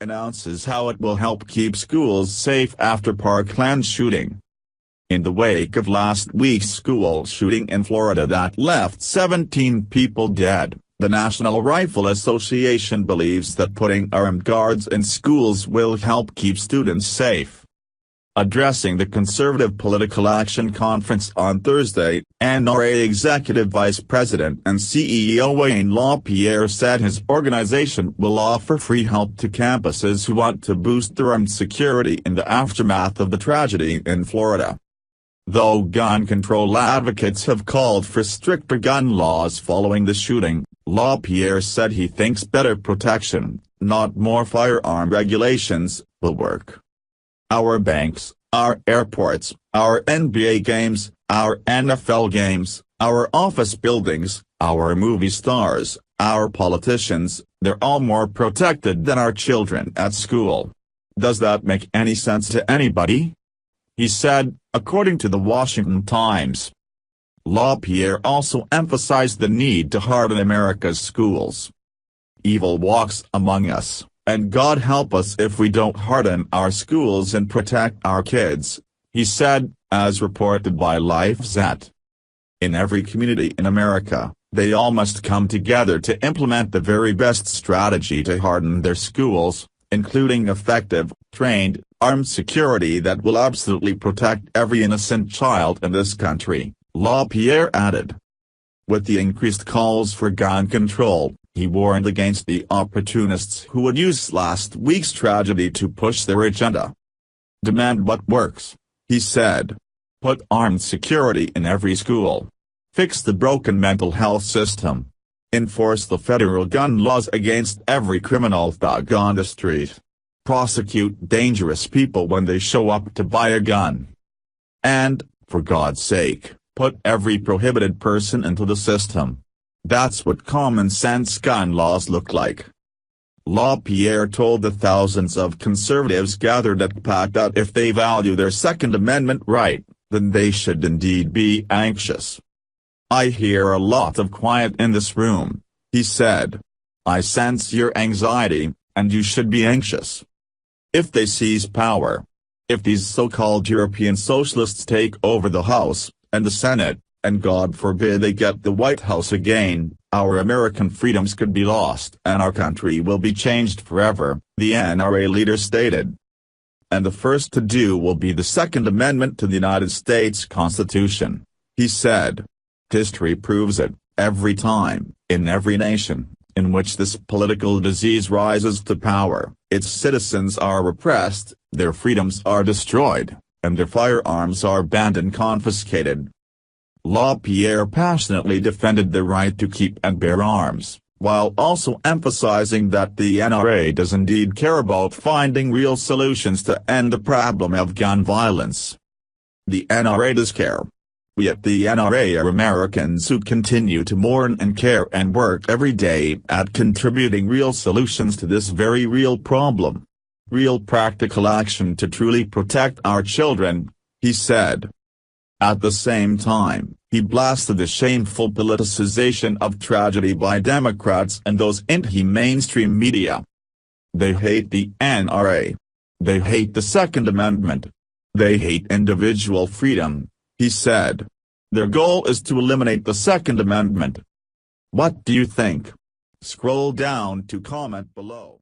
announces how it will help keep schools safe after Parkland shooting. In the wake of last week's school shooting in Florida that left 17 people dead, the National Rifle Association believes that putting armed guards in schools will help keep students safe. Addressing the Conservative Political Action Conference on Thursday, NRA Executive Vice President and CEO Wayne LaPierre said his organization will offer free help to campuses who want to boost their armed security in the aftermath of the tragedy in Florida. Though gun control advocates have called for stricter gun laws following the shooting, LaPierre said he thinks better protection, not more firearm regulations, will work. Our banks, our airports, our NBA games, our NFL games, our office buildings, our movie stars, our politicians, they're all more protected than our children at school. Does that make any sense to anybody? He said, according to the Washington Times. LaPierre also emphasized the need to harden America's schools. Evil walks among us, and God help us if we don't harden our schools and protect our kids, he said, as reported by LifeZette. In every community in America, they all must come together to implement the very best strategy to harden their schools, including effective, trained, armed security that will absolutely protect every innocent child in this country, LaPierre added. With the increased calls for gun control, he warned against the opportunists who would use last week's tragedy to push their agenda. Demand what works, he said. Put armed security in every school. Fix the broken mental health system. Enforce the federal gun laws against every criminal thug on the street. Prosecute dangerous people when they show up to buy a gun. And, for God's sake, put every prohibited person into the system. That's what common-sense gun laws look like. LaPierre told the thousands of conservatives gathered at PAC that if they value their Second Amendment right, then they should indeed be anxious. I hear a lot of quiet in this room, he said. I sense your anxiety, and you should be anxious. If they seize power, if these so-called European socialists take over the House, and the Senate, and God forbid they get the White House again, our American freedoms could be lost and our country will be changed forever, the NRA leader stated. And the first to do will be the Second Amendment to the United States Constitution, he said. History proves it, every time, in every nation, in which this political disease rises to power, its citizens are repressed, their freedoms are destroyed, and their firearms are banned and confiscated. LaPierre passionately defended the right to keep and bear arms, while also emphasizing that the NRA does indeed care about finding real solutions to end the problem of gun violence. The NRA does care. We at the NRA are Americans who continue to mourn and care and work every day at contributing real solutions to this very real problem. Real practical action to truly protect our children, he said. At the same time, he blasted the shameful politicization of tragedy by Democrats and those anti-mainstream media. They hate the NRA. They hate the Second Amendment. They hate individual freedom, he said. Their goal is to eliminate the Second Amendment. What do you think? Scroll down to comment below.